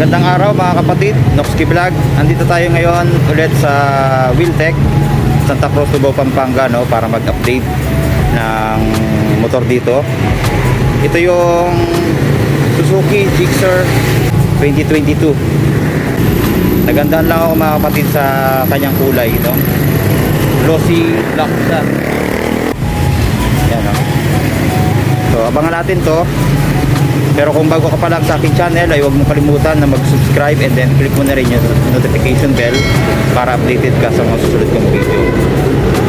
Magandang araw mga kapatid, Noxky Vlog. Andito tayo ngayon ulit sa Wheeltech Santa Cruz, Tubao, Pampanga, no, para mag-update ng motor dito. Ito yung Suzuki Gixxer 2022. Nagandahan lang ako mga kapatid sa kanyang kulay, no? Glossy black siya. Yan, no? So abangan natin to. Pero kung bago ka pa lang sa aking channel, ay huwag mong kalimutan na mag-subscribe and then click mo na rin yung notification bell para updated ka sa mga susunod kong video.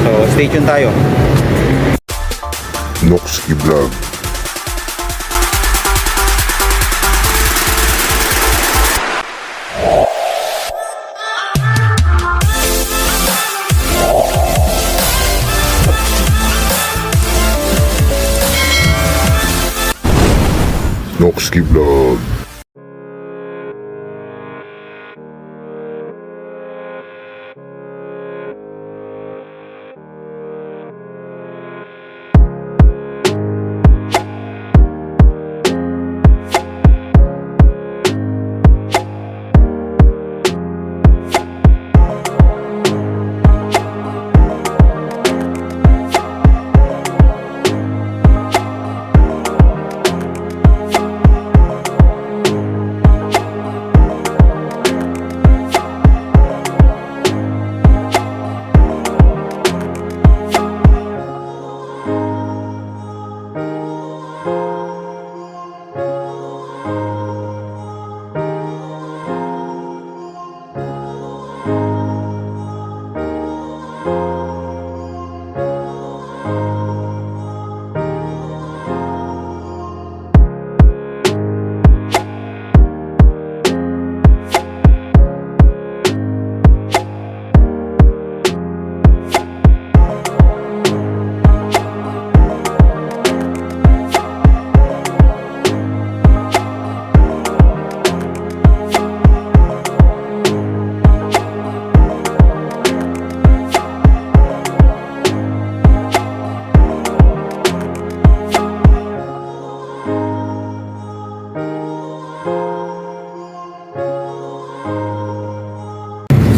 So stay tuned tayo. Noxky Vlog. Noxky Vlog.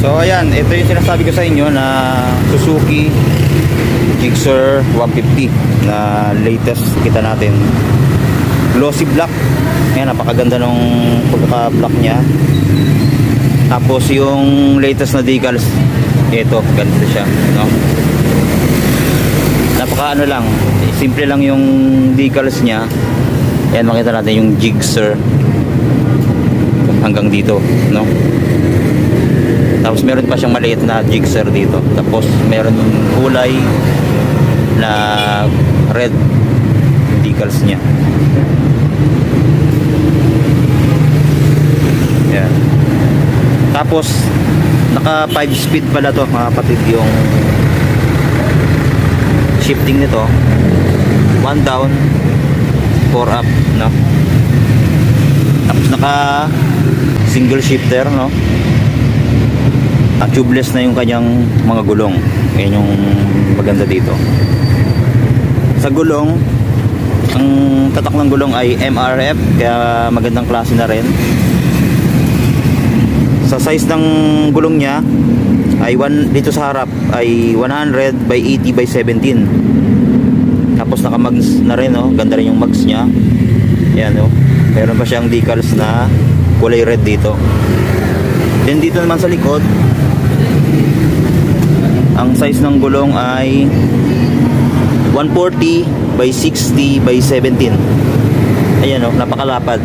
So ayan, ito yung sinasabi ko sa inyo na Suzuki Gixxer 150 na latest kita natin. Glossy black. Ayan, napakaganda nung pagka-black niya. Tapos yung latest na decals, ito, ganito siya, no? Napaka ano lang, simple lang yung decals niya. Ayan, makita natin yung Gixxer hanggang dito, no? Tapos meron pa siyang maliit na Gixxer dito. Tapos meron kulay na red decals niya. Yan. Tapos naka 5 speed pala to mga kapatid, yung shifting nito. 1 down, 4 up, no? Tapos naka single shifter, no? At tubeless na yung kanyang mga gulong. Yan yung maganda dito. Sa gulong, ang tatak ng gulong ay MRF, kaya magandang klase na rin. Sa size ng gulong niya ay dito sa harap ay 100 by 80 by 17. Tapos naka mags na rin, no? Ganda rin yung mags niya. Yan, no? Meron pa siyang decals na kulay red dito. Then dito naman sa likod, ang size ng gulong ay 140 by 60 by 17. Ayan, o, napakalapad.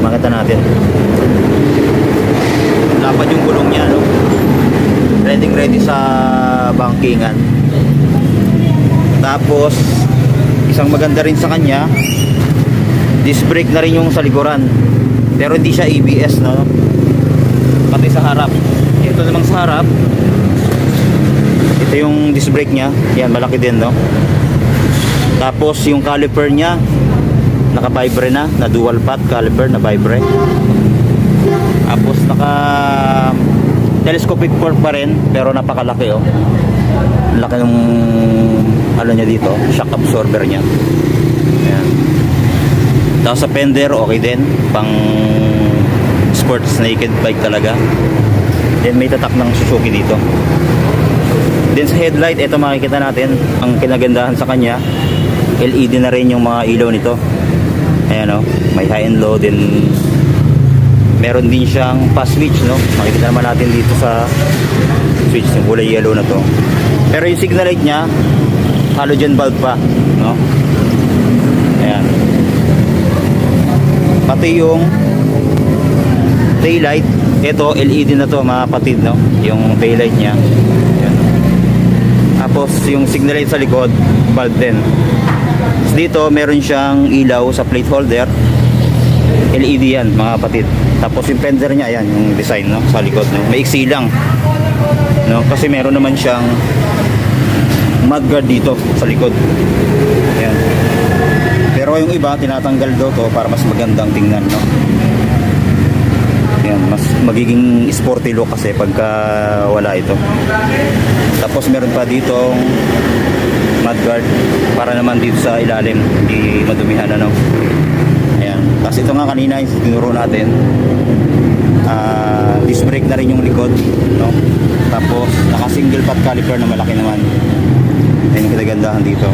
Makita natin, lapad yung gulong niya, no? Ready sa bankingan. Tapos isang maganda rin sa kanya, disc brake na rin yung sa likuran, pero hindi siya ABS, no? Pati sa harap. Ito namang sa harap, ito yung disc brake nya. Yan, malaki din, no? Tapos yung caliper nya naka-vibre na dual path caliper na vibre. Tapos naka telescopic fork pa rin, pero napakalaki, oh. Laki ng ano niya dito, shock absorber nya. Ayan. Tapos sa fender, okay din, pang sports naked bike talaga. Then may tatak ng Suzuki dito. Then sa headlight, ito makikita natin ang kinagandahan sa kanya, LED na rin yung mga ilaw nito. Ayan o, may high and low. Then meron din siyang pass switch, no? Makikita naman natin dito sa switch yung kulay yellow na to. Pero yung signal light niya halogen bulb pa, no? Ayan. Pati yung taillight, ito LED na to mga kapatid, no? Yung taillight niya. Ayan. Tapos yung signal light sa likod, bulb din. Tapos dito meron siyang ilaw sa plate holder, LED yan mga kapatid. Tapos yung fender niya, ayan yung design, no? Sa likod, no? Maiksi lang, no? Kasi meron naman siyang mudguard dito sa likod. Ayan. Pero yung iba tinatanggal daw to para mas magandang tingnan, no? Ayan, mas magiging sporty look kasi pagka wala ito. Tapos meron pa dito mudguard para naman dito sa ilalim hindi madumihan, ano? Ayan. Tapos ito nga kanina yung tinuro natin, disc brake na rin yung likod, no? Tapos naka single pot caliper na malaki naman. Ayan yung kinagandahan dito.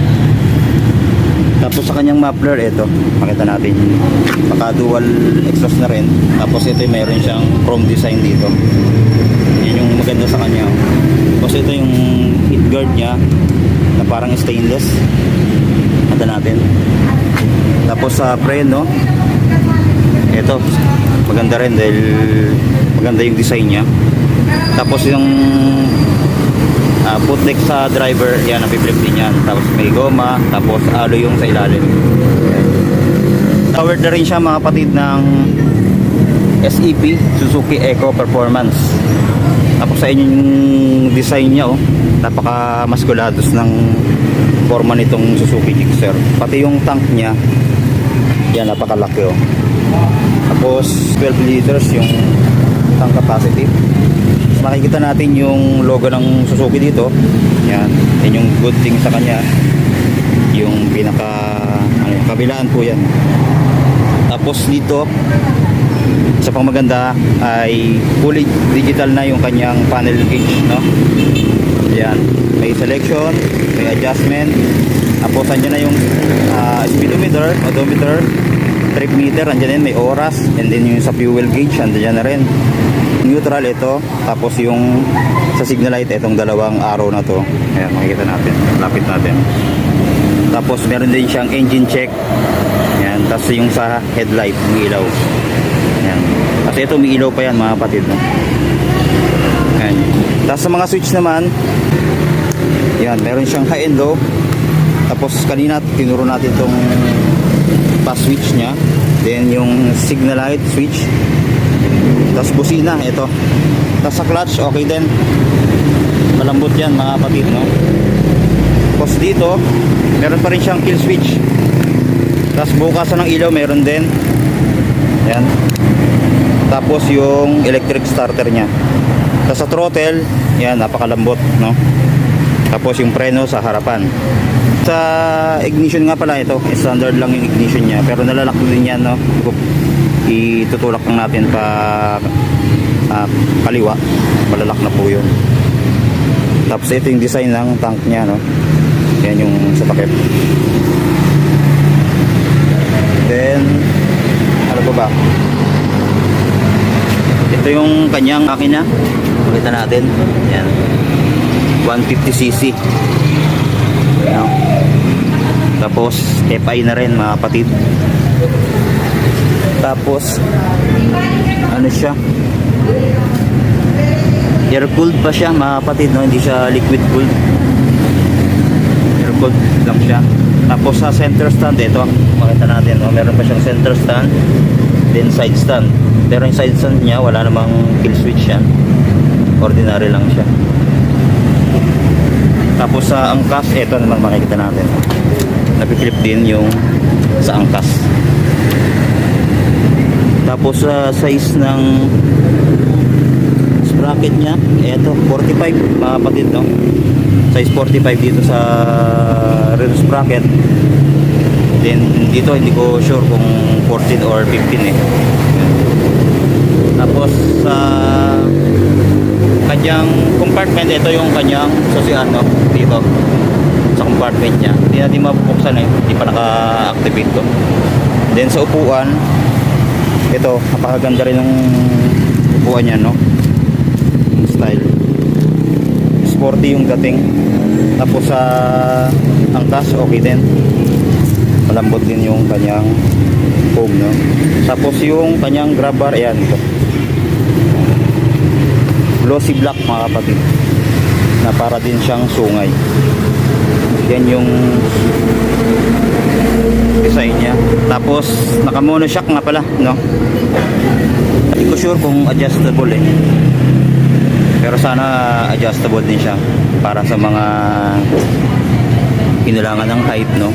Tapos sa kanyang muffler, ito makita natin maka dual exhaust na rin. Tapos ito mayroon siyang chrome design dito. Yan yung maganda sa kanya. Tapos ito yung heat guard niya na parang stainless. Makita natin. Tapos sa preno, ito maganda rin dahil maganda yung design niya. Tapos yung footdeck sa driver, yan ang flip din yan. Tapos may goma, tapos alloy yung sa ilalim. Powered na rin siya mga kapatid ng SEP, Suzuki Eco Performance. Tapos sa inyo yung design niya, oh, napaka maskulados ng forma nitong Suzuki Gixxer. Pati yung tank niya, yan napakalaki, oh. Tapos 12 liters yung tank capacity. Makikita natin yung logo ng Suzuki dito. Yan. Yan yung good thing sa kanya. Yung pinaka kabilaan po yan. Tapos dito sa pang maganda ay fully digital na yung kanyang panel gauge, no? Yan. May selection, may adjustment. Tapos andyan na yung speedometer, odometer, trip meter, andyan din may oras, and then yung sa fuel gauge andyan na rin. Neutral ito, tapos yung sa signal light, itong dalawang arrow na to. Ayan, makikita natin, lapit natin. Tapos meron din siyang engine check. Ayan, tapos yung sa headlight, yung ilaw. Ayan, kasi ito may ilaw pa yan mga kapatid, no? Ayan. Tapos sa mga switch naman, ayan, meron siyang high and low. Tapos kanina tinuro natin itong pass switch nya, then yung signal light switch. Tapos busina, ito. Tapos sa clutch, okay din. Malambot yan mga kapatid, no? Tapos dito, meron pa rin siyang kill switch. Tapos bukasan ng ilaw, meron din. Yan. Tapos yung electric starter nya. Tapos sa throttle, yan, napakalambot, no? Tapos yung preno sa harapan. Sa ignition nga pala ito, standard lang yung ignition nya. Pero nalalak din yan, no? Itutulak lang natin pa kaliwa, malalak na po yun. Tapos ito yung design ng tank nya, no? Yan yung sa takip. Then ano pa ba, ito yung kanyang makina, makita natin. Yan, 150cc. Yan. Tapos FI na rin mga kapatid. Tapos ano siya, air cooled pa siya mga kapatid, no? Hindi siya liquid cooled, air cooled lang siya. Tapos sa center stand, ito makita natin, no? Meron pa siyang center stand, then side stand. Pero yung side stand niya wala namang kill switch yan, ordinary lang siya. Tapos sa angkas, ito naman makikita natin, napipilip din yung sa angkas. Tapos sa size ng sprocket nya, eto 45 mga kapatid, no? Size 45 dito sa rear sprocket. Then dito hindi ko sure kung 14 or 15 eh. Tapos And ito yung kanyang susian, no? Dito sa compartment niya. Hindi natin mabubuksan eh. Hindi pa naka-activate to. Then sa upuan, ito, napakaganda rin ng upuan niya, no? Yung style. Sporty yung dating. Tapos sa angkas, okay din. Malambot din yung kanyang foam, no? Tapos yung kanyang grab bar, ayan ito. Glossy black mga kapatid. Na para din siyang sungay. Yan yung design niya. Tapos naka monoshock nga pala, no? Hindi ko sure kung adjustable eh. Pero sana adjustable din siya para sa mga kinailangan ng height, no?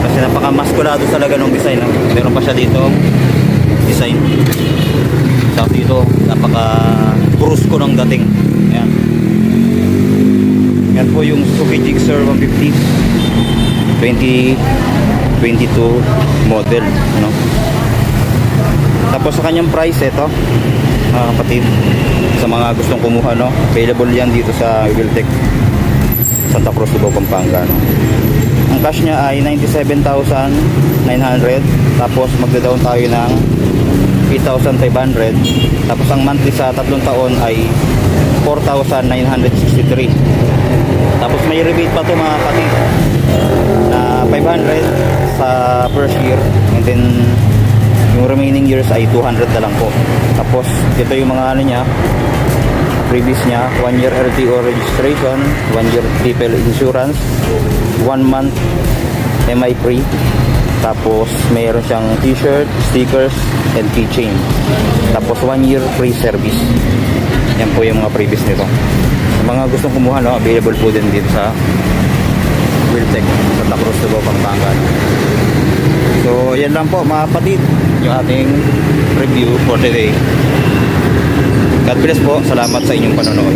Kasi napaka-maskulado talaga ng design, no? Meron pa siya dito design. Tapos dito napaka-brusco ng dating. Ayan. Yan po yung Suzuki Gixxer 150 2022 model, no? Tapos sa kanyang price, ito mga kapatid, sa mga gustong kumuha, no? Available yan dito sa Wiltec Santa Cruz, Lubao, Pampanga, no? Ang cash niya ay 97,900. Tapos magda-down tayo ng 8,500. Tapos ang monthly sa 3 taon ay 4,963. Tapos may rebate pa to mga kapatid na 500 sa first year, and then yung remaining years ay 200 na lang po. Tapos ito yung mga ano niya, previous niya, 1 year LTO registration, 1 year triple insurance, 1 month MI free. Tapos mayroon siyang t-shirt, stickers, and keychain. Tapos 1 year free service. Yan po yung mga previous nito. Sa mga gustong kumuha, no, available po din dito sa Wiltec Santa Cruz, Lubao, Pampanga. So yan lang po mga kapatid, yung ating review for today. God bless po. Salamat sa inyong panonood.